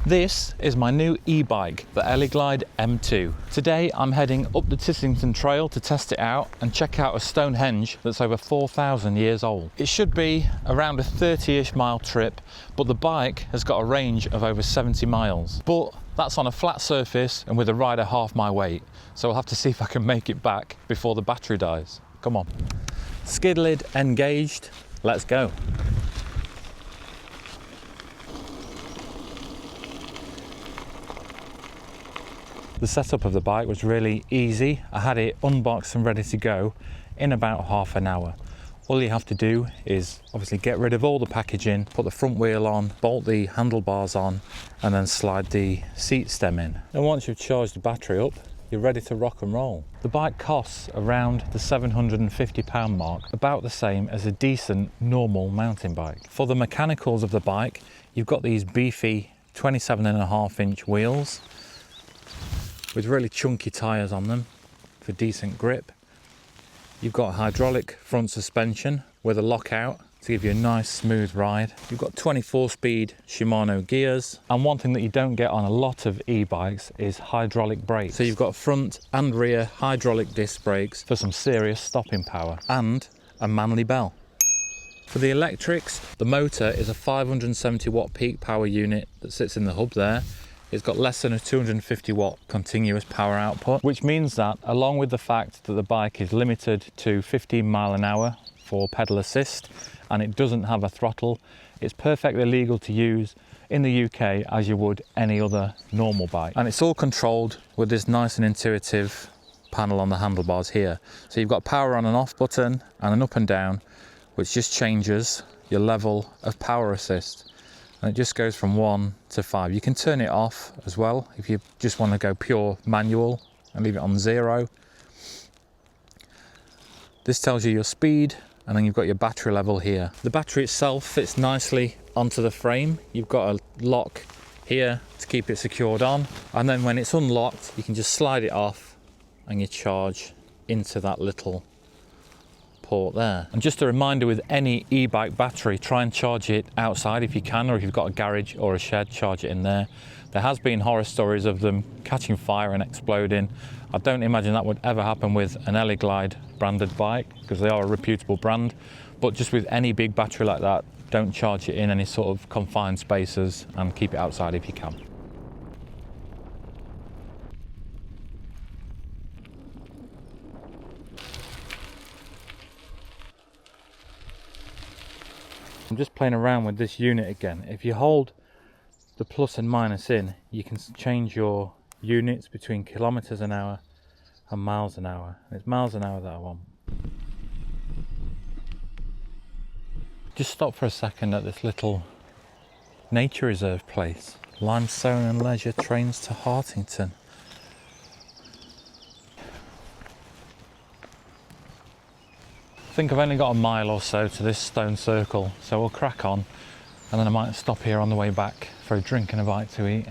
This is my new e-bike, the Eleglide M2. Today I'm heading up the Tissington Trail to test it out and check out a Stonehenge that's over 4,000 years old. It should be around a 30-ish mile trip, but the bike has got a range of over 70 miles. But that's on a flat surface and with a rider half my weight, so I'll have to see if I can make it back before the battery dies. Come on. Skid lid engaged, let's go. The setup of the bike was really easy. I had it unboxed and ready to go in about half an hour. All you have to do is obviously get rid of all the packaging, put the front wheel on, bolt the handlebars on, and then slide the seat stem in. And once you've charged the battery up, you're ready to rock and roll. The bike costs around the £750 mark, about the same as a decent normal mountain bike. For the mechanicals of the bike, you've got these beefy 27.5-inch wheels with really chunky tyres on them for decent grip. You've got hydraulic front suspension with a lockout to give you a nice smooth ride. You've got 24-speed Shimano gears, and one thing that you don't get on a lot of e-bikes is hydraulic brakes. So you've got front and rear hydraulic disc brakes for some serious stopping power, and a manly bell. For the electrics, the motor is a 570 watt peak power unit that sits in the hub there. It's got less than a 250 watt continuous power output, which means that along with the fact that the bike is limited to 15 mile an hour for pedal assist and it doesn't have a throttle, it's perfectly legal to use in the UK as you would any other normal bike. And it's all controlled with this nice and intuitive panel on the handlebars here. So you've got power on and off button and an up and down, which just changes your level of power assist. And it just goes from 1 to 5. You can turn it off as well if you just want to go pure manual and leave it on 0. This tells you your speed, and then you've got your battery level here. The battery itself fits nicely onto the frame. You've got a lock here to keep it secured on, and then when it's unlocked you can just slide it off and you charge into that little port there. And just a reminder, with any e-bike battery, try and charge it outside if you can, or if you've got a garage or a shed, charge it in there. There has been horror stories of them catching fire and exploding. I don't imagine that would ever happen with an Eleglide branded bike because they are a reputable brand, but just with any big battery like that, don't charge it in any sort of confined spaces and keep it outside if you can. I'm just playing around with this unit again. If you hold the plus and minus in, you can change your units between kilometers an hour and miles an hour. And it's miles an hour that I want. Just stop for a second at this little nature reserve place. Limestone and Leisure trains to Hartington. I think I've only got a mile or so to this stone circle, so we'll crack on, and then I might stop here on the way back for a drink and a bite to eat.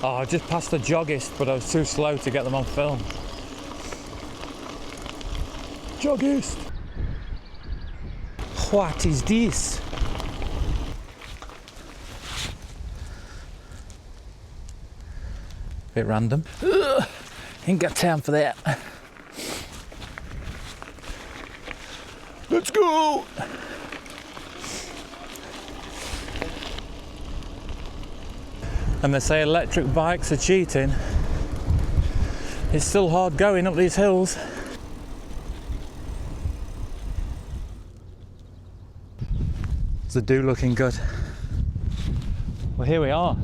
Oh, I just passed the joggist, but I was too slow to get them on film. Joggist! What is this? Bit random. Ugh, ain't got time for that. Let's go! And they say electric bikes are cheating. It's still hard going up these hills. Is the dew looking good? Well, here we are.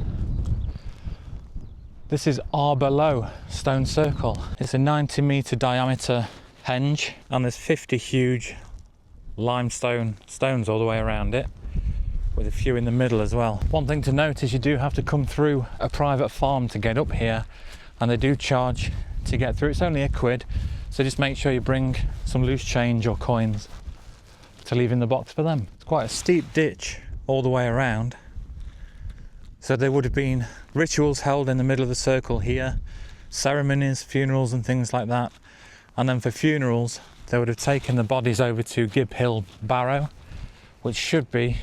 This is Arbor Low stone circle. It's a 90-metre diameter henge, and there's 50 huge limestone stones all the way around it, with a few in the middle as well. One thing to note is you do have to come through a private farm to get up here, and they do charge to get through. It's only £1, so just make sure you bring some loose change or coins to leave in the box for them. It's quite a steep ditch all the way around, so there would have been rituals held in the middle of the circle here, ceremonies, funerals and things like that. And then for funerals they would have taken the bodies over to Gib Hill Barrow, which should be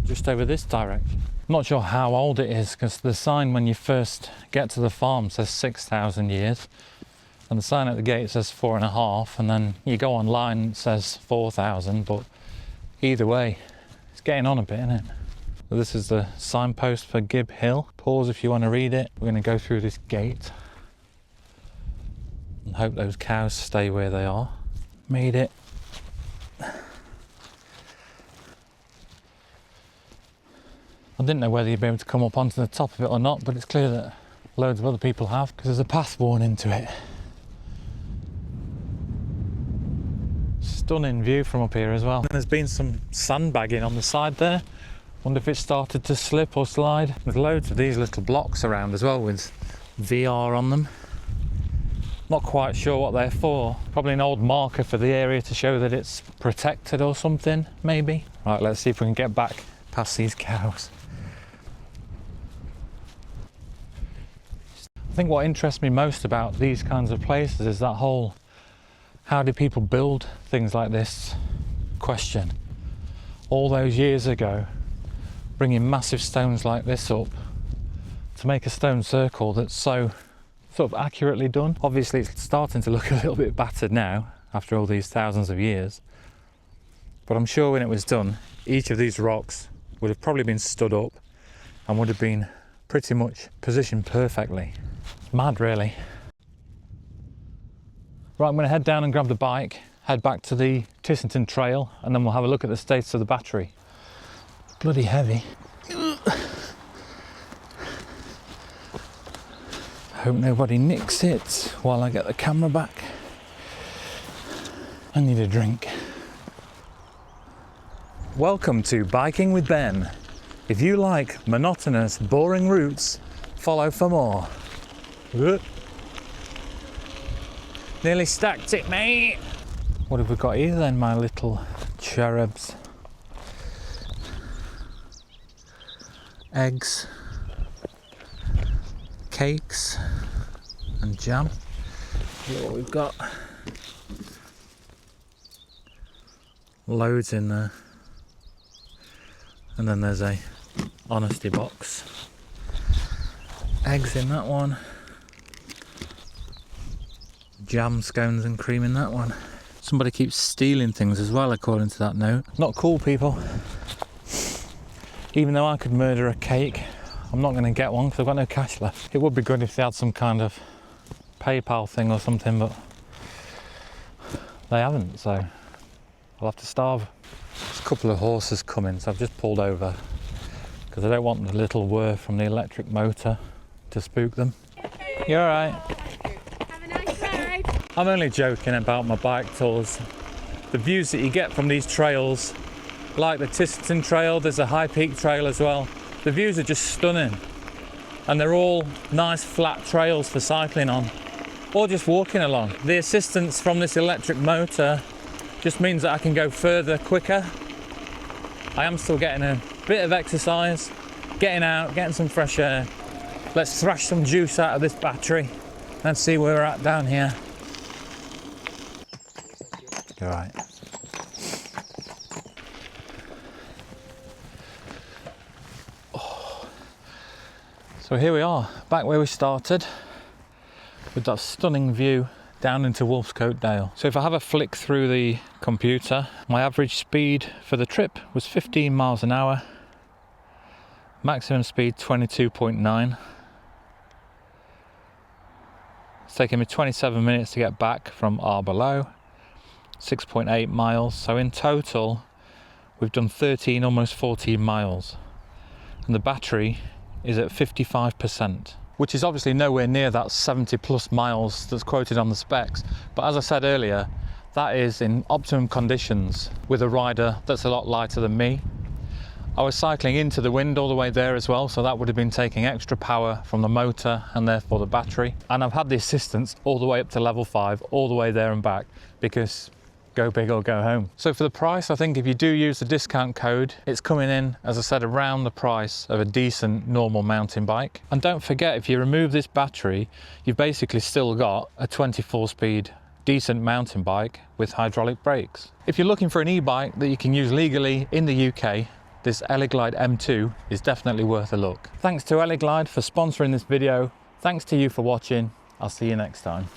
just over this direction. Not sure how old it is, because the sign when you first get to the farm says 6,000 years, and the sign at the gate says 4.5, and then you go online and it says 4,000, but either way, it's getting on a bit, isn't it? This is the signpost for Gibb Hill. Pause if you want to read it. We're going to go through this gate and hope those cows stay where they are. Made it. I didn't know whether you'd be able to come up onto the top of it or not, but it's clear that loads of other people have, because there's a path worn into it. Stunning view from up here as well. And there's been some sandbagging on the side there. Wonder if it started to slip or slide. There's loads of these little blocks around as well with VR on them. Not quite sure what they're for. Probably an old marker for the area to show that it's protected or something, maybe. Right, let's see if we can get back past these cows. I think what interests me most about these kinds of places is that whole how do people build things like this question. All those years ago, bringing massive stones like this up to make a stone circle that's so sort of accurately done. Obviously it's starting to look a little bit battered now after all these thousands of years, but I'm sure when it was done, each of these rocks would have probably been stood up and would have been pretty much positioned perfectly. Mad, really. Right, I'm going to head down and grab the bike, head back to the Tissington Trail, and then we'll have a look at the status of the battery. Bloody heavy. Hope nobody nicks it while I get the camera back. I need a drink. Welcome to Biking with Ben. If you like monotonous, boring routes, follow for more. Nearly stacked it, mate. What have we got here then, my little cherubs? Eggs, cakes and jam. Look what we've got. Loads in there. And then there's a honesty box. Eggs in that one. Jam, scones and cream in that one. Somebody keeps stealing things as well, according to that note. Not cool, people. Even though I could murder a cake, I'm not going to get one because I've got no cash left. It would be good if they had some kind of PayPal thing or something, but they haven't, so I'll have to starve. There's a couple of horses coming, so I've just pulled over because I don't want the little whir from the electric motor to spook them. You're alright. Have a nice ride. I'm only joking about my bike tours. The views that you get from these trails, like the Tissington Trail, there's a High Peak Trail as well. The views are just stunning, and they're all nice flat trails for cycling on or just walking along. The assistance from this electric motor just means that I can go further quicker. I am still getting a bit of exercise, getting out, getting some fresh air. Let's thrash some juice out of this battery and see where we're at down here. All right. So here we are, back where we started, with that stunning view down into Wolfscote Dale. So if I have a flick through the computer, my average speed for the trip was 15 miles an hour, maximum speed 22.9. It's taken me 27 minutes to get back from Arbor Low, 6.8 miles. So in total, we've done 13, almost 14 miles. And the battery is at 55%, which is obviously nowhere near that 70 plus miles that's quoted on the specs. But as I said earlier, that is in optimum conditions with a rider that's a lot lighter than me. I was cycling into the wind all the way there as well, so that would have been taking extra power from the motor and therefore the battery. And I've had the assistance all the way up to level 5, all the way there and back, because go big or go home. So for the price, I think if you do use the discount code, it's coming in, as I said, around the price of a decent normal mountain bike. And don't forget, if you remove this battery, you've basically still got a 24-speed decent mountain bike with hydraulic brakes. If you're looking for an e-bike that you can use legally in the UK, this Eleglide M2 is definitely worth a look. Thanks to Eleglide for sponsoring this video. Thanks to you for watching. I'll see you next time.